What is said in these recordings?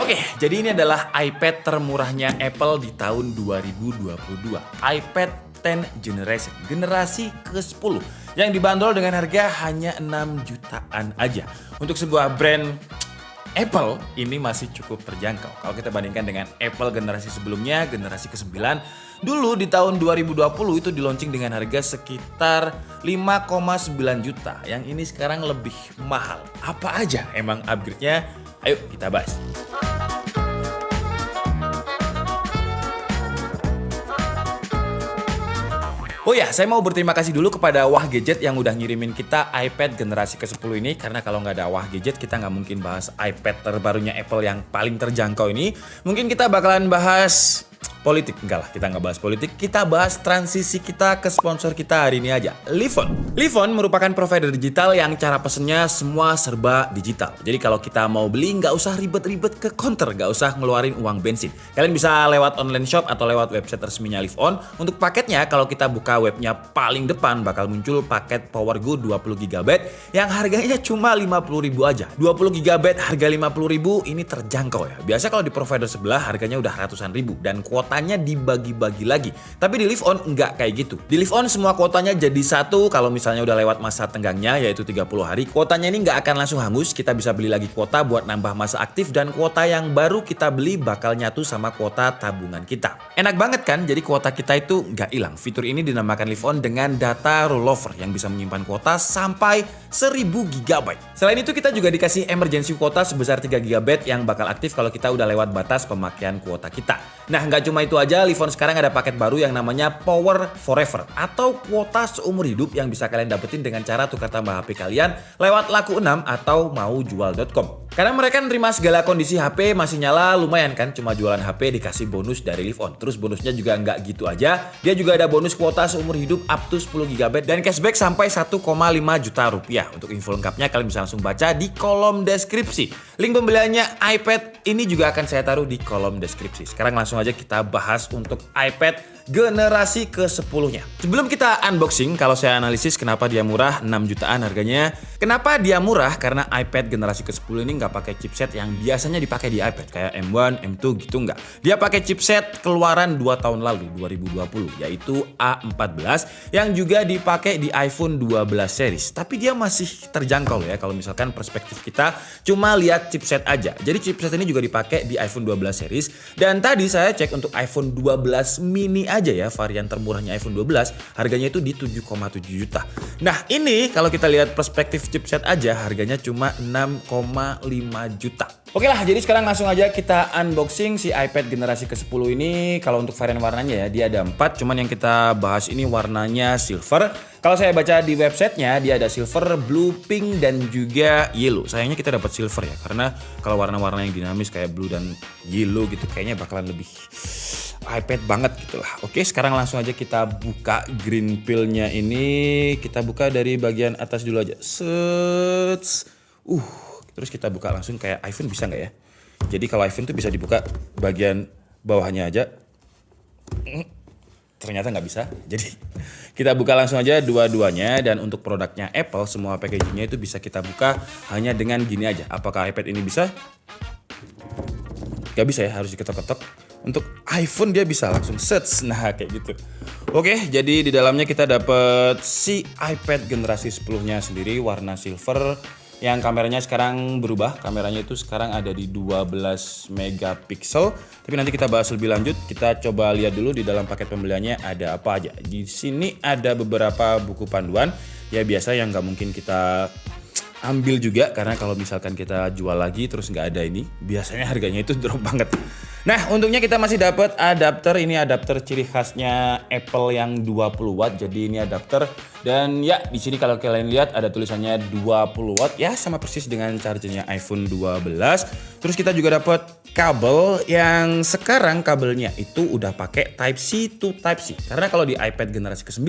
Oke, jadi ini adalah iPad termurahnya Apple di tahun 2022. iPad 10 generasi ke-10 yang dibanderol dengan harga hanya 6 jutaan aja. Untuk sebuah brand Apple ini masih cukup terjangkau. Kalau kita bandingkan dengan Apple generasi sebelumnya, generasi ke-9, dulu di tahun 2020 itu di-launching dengan harga sekitar 5,9 juta. Yang ini sekarang lebih mahal. Apa aja emang upgrade-nya? Ayo kita bahas. Oh ya, saya mau berterima kasih dulu kepada Wah Gadget yang udah ngirimin kita iPad generasi ke-10 ini. Karena kalau nggak ada Wah Gadget, kita nggak mungkin bahas iPad terbarunya Apple yang paling terjangkau ini. Mungkin kita bakalan bahas politik. Enggak lah, kita nggak bahas politik. Kita bahas transisi kita ke sponsor kita hari ini aja, Livon. Livon merupakan provider digital yang cara pesennya semua serba digital. Jadi kalau kita mau beli, nggak usah ribet-ribet ke counter, nggak usah ngeluarin uang bensin. Kalian bisa lewat online shop atau lewat website resminya Livon. Untuk paketnya, kalau kita buka webnya paling depan, bakal muncul paket PowerGo 20GB yang harganya cuma 50.000 aja. 20GB harga 50.000 ini terjangkau ya. Biasa kalau di provider sebelah harganya udah ratusan ribu dan kuotanya dibagi-bagi lagi. Tapi di Livon nggak kayak gitu. Di Livon semua kuotanya jadi satu. Kalau misalnya udah lewat masa tenggangnya yaitu 30 hari, kuotanya ini nggak akan langsung hangus. Kita bisa beli lagi kuota buat nambah masa aktif dan kuota yang baru kita beli bakal nyatu sama kuota tabungan kita. Enak banget kan? Jadi kuota kita itu nggak hilang. Fitur ini dinamakan Livon dengan data rollover yang bisa menyimpan kuota sampai 1000 GB. Selain itu kita juga dikasih emergency kuota sebesar 3 GB yang bakal aktif kalau kita udah lewat batas pemakaian kuota kita. Nah, nggak cuma itu aja, Livon sekarang ada paket baru yang namanya Power Forever atau kuota seumur hidup yang bisa kalian dapetin dengan cara tukar tambah HP kalian lewat Laku6 atau maujual.com. Karena mereka nerima segala kondisi HP masih nyala, lumayan kan, cuma jualan HP dikasih bonus dari Livon. Terus bonusnya juga nggak gitu aja, dia juga ada bonus kuota seumur hidup up to 10 GB dan cashback sampai 1,5 juta rupiah. Untuk info lengkapnya kalian bisa langsung baca di kolom deskripsi. Link pembeliannya iPad ini juga akan saya taruh di kolom deskripsi. Sekarang langsung aja kita bahas untuk iPad generasi ke-10-nya. Sebelum kita unboxing, kalau saya analisis kenapa dia murah 6 jutaan harganya. Kenapa dia murah? Karena iPad generasi ke-10 ini nggak pakai chipset yang biasanya dipakai di iPad kayak M1, M2 gitu nggak. Dia pakai chipset keluaran 2 tahun lalu 2020 yaitu A14 yang juga dipakai di iPhone 12 series. Tapi dia masih terjangkau ya kalau misalkan perspektif kita cuma lihat chipset aja. Jadi chipset ini juga dipakai di iPhone 12 series dan tadi saya cek untuk iPhone 12 mini aja ya, varian termurahnya iPhone 12 harganya itu di 7,7 juta. Nah ini kalau kita lihat perspektif chipset aja harganya cuma 6,5 juta. Oke lah, jadi sekarang langsung aja kita unboxing si iPad generasi ke-10 ini. Kalau untuk varian warnanya ya dia ada 4, cuman yang kita bahas ini warnanya silver. Kalau saya baca di websitenya dia ada silver, blue, pink, dan juga yellow. Sayangnya kita dapat silver ya, karena kalau warna-warna yang dinamis kayak blue dan yellow gitu kayaknya bakalan lebih iPad banget gitu lah. Oke, sekarang langsung aja kita buka green peel-nya ini. Kita buka dari bagian atas dulu aja. Terus kita buka langsung kayak iPhone, bisa nggak ya? Jadi kalau iPhone tuh bisa dibuka bagian bawahnya aja. Ternyata nggak bisa. Jadi kita buka langsung aja dua-duanya. Dan untuk produknya Apple, semua packagingnya itu bisa kita buka hanya dengan gini aja. Apakah iPad ini bisa? Gak bisa ya, harus diketok-ketok. Untuk iPhone dia bisa langsung search, nah kayak gitu. Oke, jadi di dalamnya kita dapat si iPad generasi 10-nya sendiri warna silver. Yang kameranya sekarang berubah, kameranya itu sekarang ada di 12 megapiksel. Tapi nanti kita bahas lebih lanjut. Kita coba lihat dulu di dalam paket pembeliannya ada apa aja. Di sini ada beberapa buku panduan. Ya biasa yang nggak mungkin kita ambil juga, karena kalau misalkan kita jual lagi terus nggak ada ini, biasanya harganya itu drop banget. Nah, untungnya kita masih dapat adapter. Ini adapter ciri khasnya Apple yang 20 watt. Jadi ini adapter dan ya di sini kalau kalian lihat ada tulisannya 20 watt ya, sama persis dengan chargernya iPhone 12. Terus kita juga dapat kabel yang sekarang kabelnya itu udah pakai Type C to Type C. Karena kalau di iPad generasi ke-9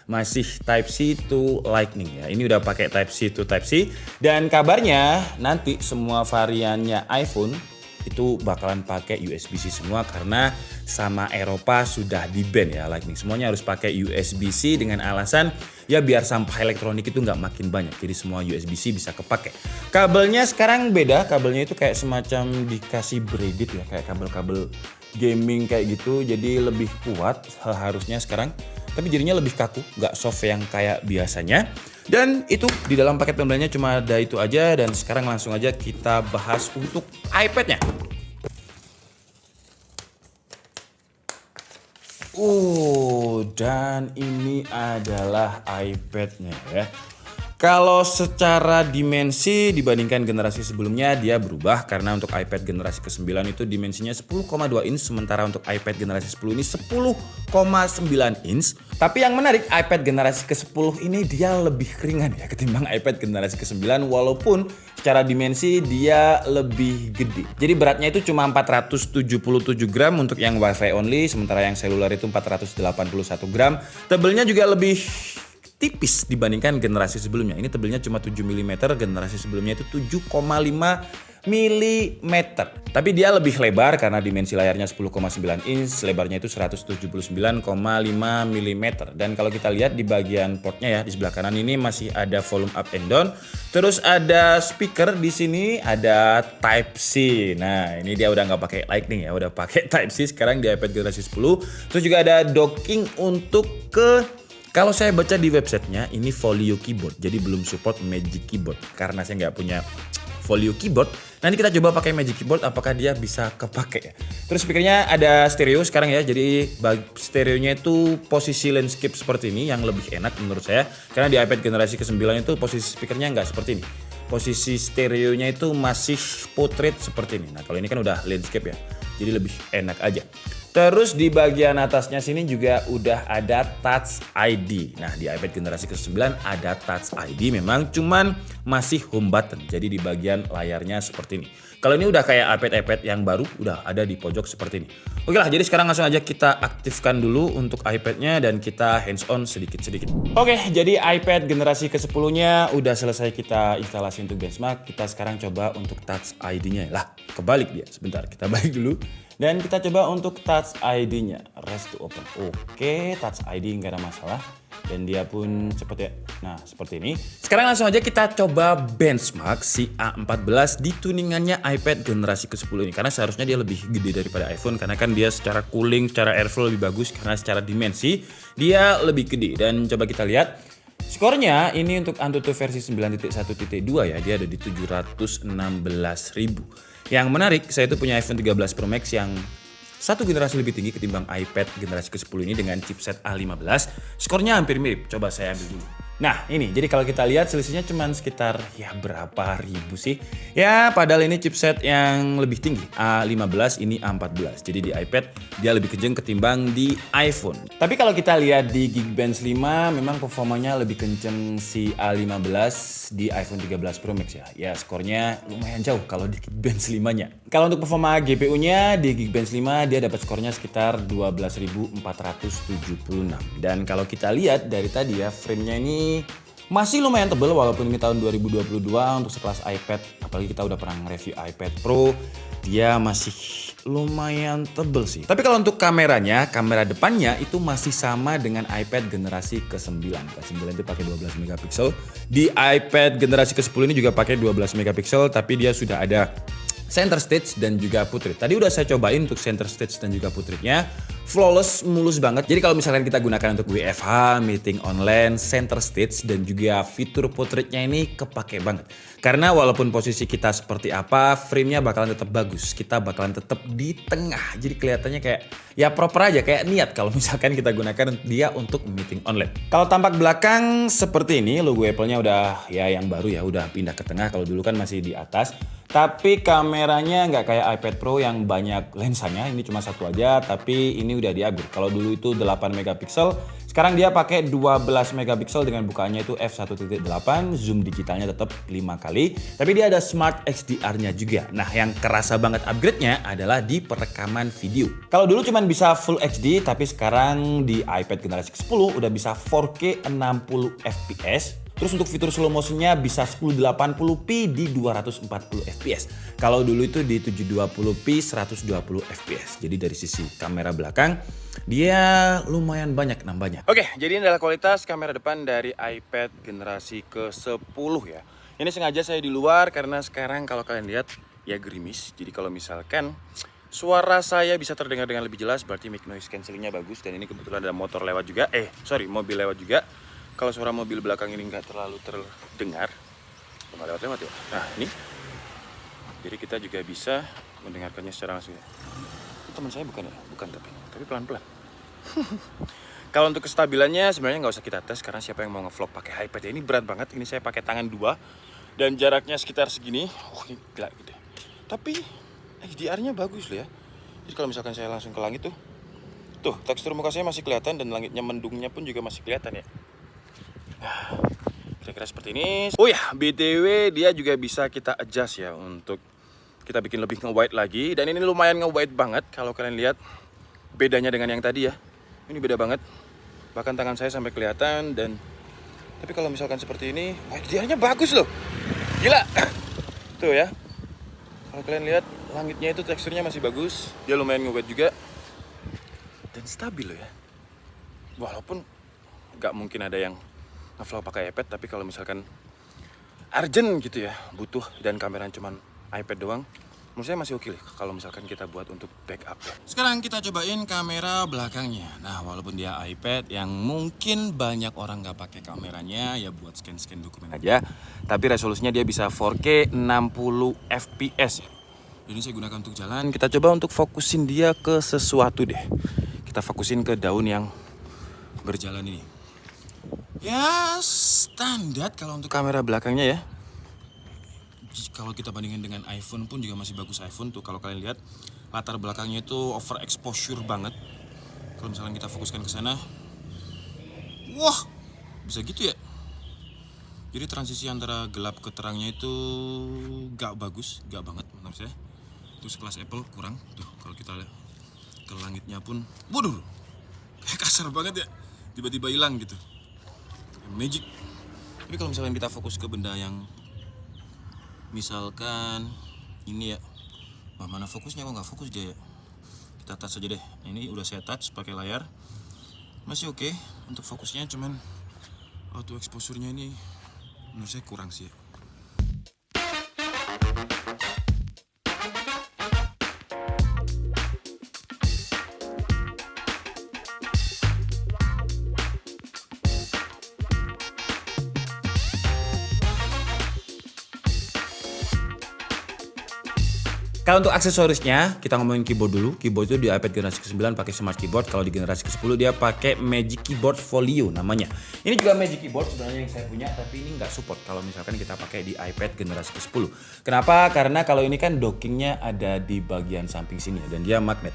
masih Type C to Lightning ya. Ini udah pakai Type C to Type C dan kabarnya nanti semua variannya iPhone itu bakalan pakai USB-C semua karena sama Eropa sudah di-ban ya Lightning. Semuanya harus pakai USB-C dengan alasan ya biar sampah elektronik itu nggak makin banyak. Jadi semua USB-C bisa kepake. Kabelnya sekarang beda, kabelnya itu kayak semacam dikasih braided ya, kayak kabel-kabel gaming kayak gitu, jadi lebih kuat harusnya sekarang. Tapi jadinya lebih kaku, nggak soft yang kayak biasanya. Dan itu di dalam paket pembeliannya cuma ada itu aja. Dan sekarang langsung aja kita bahas untuk iPad-nya. Dan ini adalah iPad-nya ya. Kalau secara dimensi dibandingkan generasi sebelumnya dia berubah karena untuk iPad generasi ke-9 itu dimensinya 10,2 inch sementara untuk iPad generasi 10 ini 10,9 inch. Tapi yang menarik iPad generasi ke-10 ini dia lebih ringan ya ketimbang iPad generasi ke-9 walaupun secara dimensi dia lebih gede. Jadi beratnya itu cuma 477 gram untuk yang WiFi only sementara yang seluler itu 481 gram. Tebelnya juga lebih tipis dibandingkan generasi sebelumnya. Ini tebelnya cuma 7 mm, generasi sebelumnya itu 7,5 mm. Tapi dia lebih lebar karena dimensi layarnya 10,9 inch, lebarnya itu 179,5 mm. Dan kalau kita lihat di bagian portnya ya, di sebelah kanan ini masih ada volume up and down. Terus ada speaker di sini, ada Type C. Nah, ini dia udah nggak pakai Lightning ya, udah pakai Type C sekarang di iPad generasi 10. Terus juga ada docking untuk kalau saya baca di websitenya ini Folio keyboard, jadi belum support Magic Keyboard. Karena saya nggak punya Folio keyboard, nanti kita coba pakai Magic Keyboard apakah dia bisa kepake ya. Terus speakernya ada stereo sekarang ya, jadi stereonya itu posisi landscape seperti ini yang lebih enak menurut saya. Karena di iPad generasi ke-9 itu posisi speakernya nggak seperti ini. Posisi stereonya itu masih portrait seperti ini. Nah kalau ini kan udah landscape ya, jadi lebih enak aja. Terus di bagian atasnya sini juga udah ada Touch ID. Nah di iPad generasi ke-9 ada Touch ID memang cuman masih home button. Jadi di bagian layarnya seperti ini. Kalau ini udah kayak iPad yang baru udah ada di pojok seperti ini. Oke lah, jadi sekarang langsung aja kita aktifkan dulu untuk iPad-nya dan kita hands on sedikit-sedikit. Oke, jadi iPad generasi ke-10-nya udah selesai kita instalasi untuk benchmark. Kita sekarang coba untuk Touch ID-nya. Lah, kebalik dia. Sebentar, kita balik dulu. Dan kita coba untuk Touch ID-nya. Rest to open. Oke, Touch ID nggak ada masalah. Dan dia pun cepet ya. Nah, seperti ini. Sekarang langsung aja kita coba benchmark si A14 di tuningannya iPad generasi ke-10 ini. Karena seharusnya dia lebih gede daripada iPhone. Karena kan dia secara cooling, secara airflow lebih bagus. Karena secara dimensi dia lebih gede. Dan coba kita lihat. Skornya ini untuk Antutu versi 9.1.2 ya. Dia ada di 716.000. Yang menarik, saya itu punya iPhone 13 Pro Max yang satu generasi lebih tinggi ketimbang iPad generasi ke-10 ini dengan chipset A15. Skornya hampir mirip, coba saya ambil dulu. Nah ini, jadi kalau kita lihat selisihnya cuma sekitar ya berapa ribu sih. Ya padahal ini chipset yang lebih tinggi, A15 ini A14. Jadi di iPad dia lebih kenceng ketimbang di iPhone. Tapi kalau kita lihat di Geekbench 5 memang performanya lebih kenceng si A15 di iPhone 13 Pro Max ya. Ya skornya lumayan jauh kalau di Geekbench 5-nya. Kalau untuk performa GPU-nya di Geekbench 5 dia dapat skornya sekitar 12.476. Dan kalau kita lihat dari tadi ya frame-nya ini masih lumayan tebel walaupun ini tahun 2022 untuk sekelas iPad, apalagi kita udah pernah nge-review iPad Pro, dia masih lumayan tebel sih. Tapi kalau untuk kameranya, kamera depannya itu masih sama dengan iPad generasi ke-9. Ke-9 itu pakai 12 megapiksel. Di iPad generasi ke-10 ini juga pakai 12 megapiksel, tapi dia sudah ada center stage dan juga portrait. Tadi udah saya cobain untuk center stage dan juga portraitnya. Flawless, mulus banget. Jadi kalau misalkan kita gunakan untuk WFH, meeting online, center stage dan juga fitur portraitnya ini kepake banget. Karena walaupun posisi kita seperti apa, frame-nya bakalan tetap bagus. Kita bakalan tetap di tengah. Jadi kelihatannya kayak ya proper aja, kayak niat kalau misalkan kita gunakan dia untuk meeting online. Kalau tampak belakang seperti ini, logo Apple-nya udah ya yang baru ya, udah pindah ke tengah. Kalau dulu kan masih di atas. Tapi kameranya nggak kayak iPad Pro yang banyak lensanya, ini cuma satu aja, tapi ini udah di-upgrade. Kalau dulu itu 8 megapiksel, sekarang dia pakai 12 megapiksel dengan bukaannya itu f1.8, zoom digitalnya tetap 5 kali, tapi dia ada Smart HDR-nya juga. Nah, yang kerasa banget upgrade-nya adalah di perekaman video. Kalau dulu cuma bisa Full HD, tapi sekarang di iPad generasi ke-10 udah bisa 4K 60 fps. Terus untuk fitur slow motionnya bisa 1080p di 240 fps. Kalau dulu itu di 720p 120 fps. Jadi dari sisi kamera belakang dia lumayan banyak nambahnya. Oke, jadi ini adalah kualitas kamera depan dari iPad generasi ke-10 ya. Ini sengaja saya di luar karena sekarang kalau kalian lihat ya gerimis. Jadi kalau misalkan suara saya bisa terdengar dengan lebih jelas, berarti mic noise cancellingnya bagus. Dan ini kebetulan ada motor lewat juga, mobil lewat juga. Kalau suara mobil belakang ini nggak terlalu terdengar, nggak lewat-lewat ya. Nah ini, jadi kita juga bisa mendengarkannya secara langsung ya. Itu teman saya bukan ya? Bukan tapi pelan-pelan. Kalau untuk kestabilannya sebenarnya nggak usah kita tes, karena siapa yang mau ngevlog pakai iPad ya, ini berat banget. Ini saya pakai tangan 2 dan jaraknya sekitar segini. Ini gila gitu. Tapi HDR-nya bagus loh ya. Jadi kalau misalkan saya langsung ke langit tuh tekstur muka saya masih kelihatan dan langitnya mendungnya pun juga masih kelihatan ya. Nah, kira-kira seperti ini. Oh ya, BTW dia juga bisa kita adjust ya untuk kita bikin lebih nge-wide lagi. Dan ini lumayan nge-wide banget kalau kalian lihat bedanya dengan yang tadi ya. Ini beda banget. Bahkan tangan saya sampai kelihatan tapi kalau misalkan seperti ini, HDR-nya bagus loh. Gila. Tuh ya. Kalau kalian lihat langitnya itu teksturnya masih bagus. Dia lumayan nge-wide juga. Dan stabil loh ya. Walaupun nggak mungkin ada yang nge-vlog pakai iPad, tapi kalau misalkan urgent gitu ya, butuh dan kameranya cuman iPad doang, menurut saya masih oke kalau misalkan kita buat untuk backup ya. Sekarang kita cobain kamera belakangnya. Nah, walaupun dia iPad yang mungkin banyak orang nggak pakai kameranya ya buat scan-scan dokumen aja, tapi resolusinya dia bisa 4K 60 fps ya. Ini saya gunakan untuk jalan. Kita coba untuk fokusin dia ke sesuatu deh. Kita fokusin ke daun yang berjalan ini. Ya standar kalau untuk kamera belakangnya ya. Kalau kita bandingin dengan iPhone pun juga masih bagus iPhone tuh. Kalau kalian lihat latar belakangnya itu overexposure banget. Kalau misalnya kita fokuskan ke sana, wah bisa gitu ya. Jadi transisi antara gelap ke terangnya itu gak bagus, gak banget menurut saya. Itu sekelas Apple kurang tuh. Kalau kita lihat ke langitnya pun, waduh, kasar banget ya. Tiba-tiba hilang gitu. Magic. Tapi kalau misalnya kita fokus ke benda yang misalkan ini ya, mana fokusnya kok nggak fokus dia ya. Kita touch aja deh. Ini udah saya touch pakai layar, masih oke untuk fokusnya, cuman auto exposure-nya ini menurut saya kurang sih ya. Kalau untuk aksesorisnya, kita ngomongin keyboard dulu. Keyboard itu di iPad generasi ke-9 pakai smart keyboard. Kalau di generasi ke-10 dia pakai Magic Keyboard Folio namanya. Ini juga Magic Keyboard sebenarnya yang saya punya, tapi ini nggak support kalau misalkan kita pakai di iPad generasi ke-10. Kenapa? Karena kalau ini kan dockingnya ada di bagian samping sini dan dia magnet.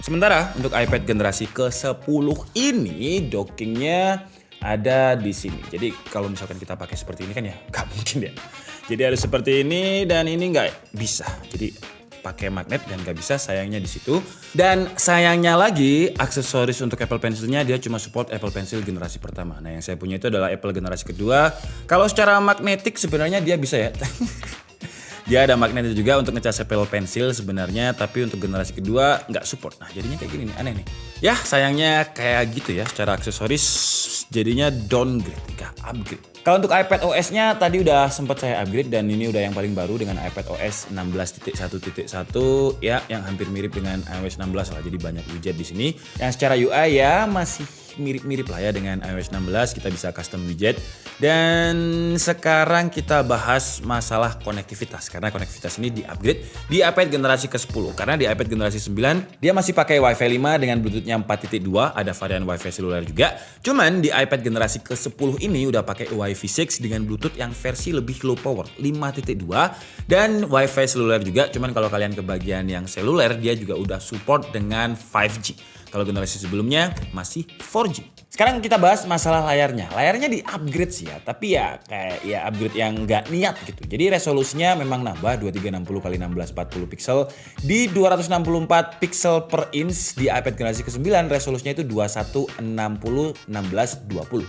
Sementara untuk iPad generasi ke-10 ini dockingnya ada di sini. Jadi kalau misalkan kita pakai seperti ini kan ya nggak mungkin ya. Jadi harus seperti ini dan ini nggak bisa. Jadi pakai magnet dan nggak bisa, sayangnya di situ. Dan sayangnya lagi aksesoris untuk Apple Pencil-nya dia cuma support Apple Pencil generasi pertama. Nah yang saya punya itu adalah Apple generasi kedua. Kalau secara magnetik sebenarnya dia bisa ya. Dia ada magnetnya juga untuk ngecas Apple Pencil sebenarnya, tapi untuk generasi kedua nggak support. Nah jadinya kayak gini nih, aneh nih. Ya sayangnya kayak gitu ya, secara aksesoris jadinya downgrade, nggak upgrade. Kalau untuk iPad OS-nya tadi udah sempat saya upgrade dan ini udah yang paling baru dengan iPad OS 16.1.1 ya, yang hampir mirip dengan iOS 16 lah. Jadi banyak widget di sini. Yang secara UI ya masih mirip-mirip lah ya dengan iOS 16, kita bisa custom widget. Dan sekarang kita bahas masalah konektivitas, karena konektivitas ini di-upgrade di iPad generasi ke-10. Karena di iPad generasi 9 dia masih pakai Wi-Fi 5 dengan Bluetooth-nya 4.2, ada varian Wi-Fi seluler juga. Cuman di iPad generasi ke-10 ini udah pakai Wi-Fi 6 dengan Bluetooth yang versi lebih low power 5.2 dan Wi-Fi seluler juga. Cuman kalau kalian ke bagian yang seluler dia juga udah support dengan 5G. Kalau generasi sebelumnya masih 4G. Sekarang kita bahas masalah layarnya. Layarnya di-upgrade sih ya, tapi ya kayak ya upgrade yang nggak niat gitu. Jadi resolusinya memang nambah 2360x1640 pixel di 264 pixel per inch. Di iPad generasi ke-9 resolusinya itu 2160x1620.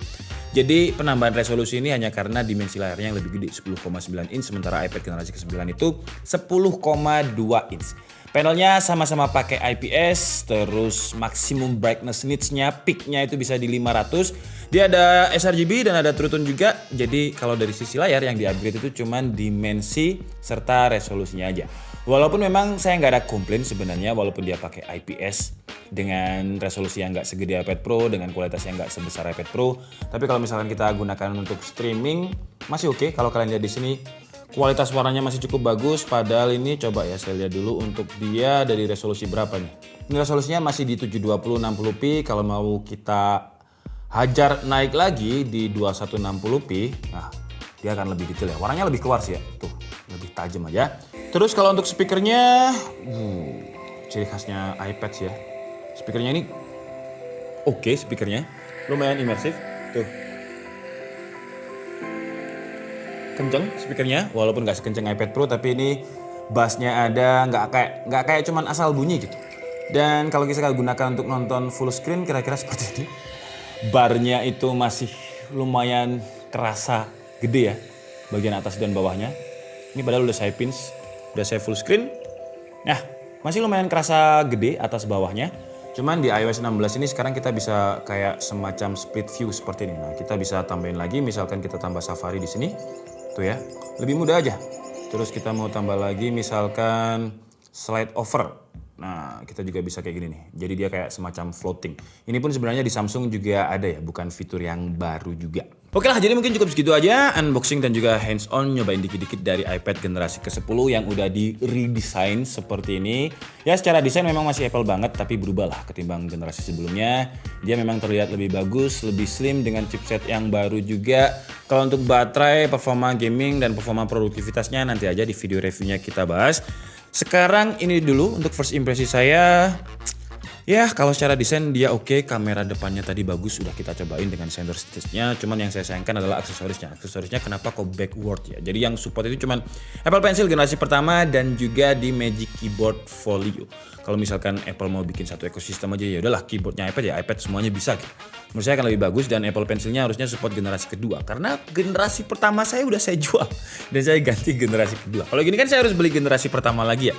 Jadi penambahan resolusi ini hanya karena dimensi layarnya yang lebih gede 10,9 inch, sementara iPad generasi ke-9 itu 10,2 inch. Panelnya sama-sama pakai IPS, terus maximum brightness needs-nya, peak-nya itu bisa di 500. Dia ada sRGB dan ada True Tone juga. Jadi kalau dari sisi layar yang di-upgrade itu cuman dimensi serta resolusinya aja. Walaupun memang saya nggak ada komplain sebenarnya, walaupun dia pakai IPS dengan resolusi yang nggak segede iPad Pro, dengan kualitas yang nggak sebesar iPad Pro. Tapi kalau misalkan kita gunakan untuk streaming masih oke. Kalau kalian lihat di sini kualitas warnanya masih cukup bagus. Padahal ini coba ya saya lihat dulu untuk dia dari resolusi berapa nih. Ini resolusinya masih di 720 60p. Kalau mau kita hajar naik lagi di 2160p, nah dia akan lebih detail ya. Warnanya lebih keluar sih ya. Tuh, lebih tajam aja. Terus kalau untuk speakernya, ciri khasnya iPad sih ya. Speakernya ini oke, speakernya lumayan imersif. Tuh, kenceng speakernya, walaupun nggak sekenceng iPad Pro, tapi ini bassnya ada, nggak kayak cuman asal bunyi gitu. Dan kalau kita gunakan untuk nonton full screen kira-kira seperti ini. Barnya itu masih lumayan kerasa gede ya, bagian atas dan bawahnya. Ini padahal udah saya pinch, udah saya full screen. Nah, masih lumayan kerasa gede atas bawahnya. Cuman di iOS 16 ini sekarang kita bisa kayak semacam split view seperti ini. Nah, kita bisa tambahin lagi, misalkan kita tambah Safari di sini. Tuh ya, lebih mudah aja. Terus kita mau tambah lagi misalkan slide over. Nah, kita juga bisa kayak gini nih. Jadi dia kayak semacam floating. Ini pun sebenarnya di Samsung juga ada ya, bukan fitur yang baru juga. Oke lah, jadi mungkin cukup segitu aja unboxing dan juga hands on nyobain dikit-dikit dari iPad generasi ke-10 yang udah di redesign seperti ini. Ya secara desain memang masih Apple banget, tapi berubah lah ketimbang generasi sebelumnya. Dia memang terlihat lebih bagus, lebih slim dengan chipset yang baru juga. Kalau untuk baterai, performa gaming dan performa produktivitasnya nanti aja di video reviewnya kita bahas. Sekarang ini dulu untuk first impression saya. Ya kalau secara desain dia oke, kamera depannya tadi bagus, sudah kita cobain dengan center stage-nya. Cuman yang saya sayangkan adalah aksesorisnya. Aksesorisnya kenapa kok backward ya? Jadi yang support itu cuman Apple Pencil generasi pertama dan juga di Magic Keyboard Folio. Kalau misalkan Apple mau bikin satu ekosistem aja ya udahlah, keyboardnya iPad ya iPad semuanya bisa gitu. Menurut saya akan lebih bagus dan Apple Pencilnya harusnya support generasi kedua. Karena generasi pertama saya udah saya jual dan saya ganti generasi kedua. Kalau gini kan saya harus beli generasi pertama lagi ya.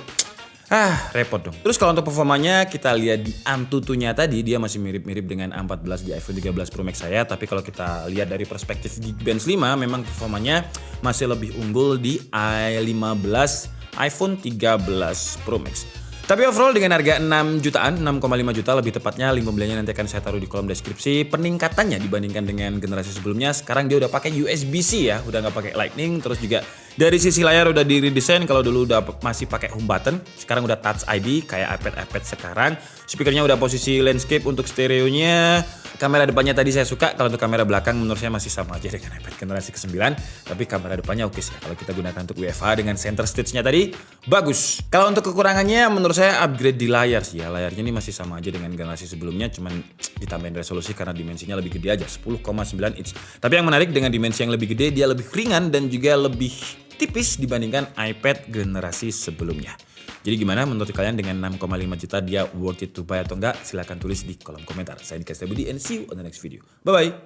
Repot dong. Terus kalau untuk performanya kita lihat di Antutunya tadi dia masih mirip-mirip dengan A14 di iPhone 13 Pro Max saya. Tapi kalau kita lihat dari perspektif Geekbench 5 memang performanya masih lebih unggul di i15 iPhone 13 Pro Max. Tapi overall dengan harga 6 jutaan, 6,5 juta lebih tepatnya, link pembeliannya nanti akan saya taruh di kolom deskripsi. Peningkatannya dibandingkan dengan generasi sebelumnya, sekarang dia udah pakai USB-C ya, udah nggak pakai Lightning. Terus juga dari sisi layar udah di redesign, kalau dulu udah masih pakai home button, sekarang udah Touch ID kayak iPad sekarang. Speakernya udah posisi landscape untuk stereonya. Kamera depannya tadi saya suka, kalau untuk kamera belakang menurut saya masih sama aja dengan iPad generasi ke-9. Tapi kamera depannya oke sih, kalau kita gunakan untuk WFH dengan center stage-nya tadi, bagus. Kalau untuk kekurangannya menurut saya upgrade di layar sih ya. Layarnya ini masih sama aja dengan generasi sebelumnya, cuman ditambahin resolusi karena dimensinya lebih gede aja, 10,9 inch. Tapi yang menarik dengan dimensi yang lebih gede, dia lebih ringan dan juga lebih tipis dibandingkan iPad generasi sebelumnya. Jadi gimana menurut kalian dengan 6,5 juta dia worth it to buy atau enggak? Silahkan tulis di kolom komentar. Saya Dika Setiabudi and see you on the next video. Bye-bye.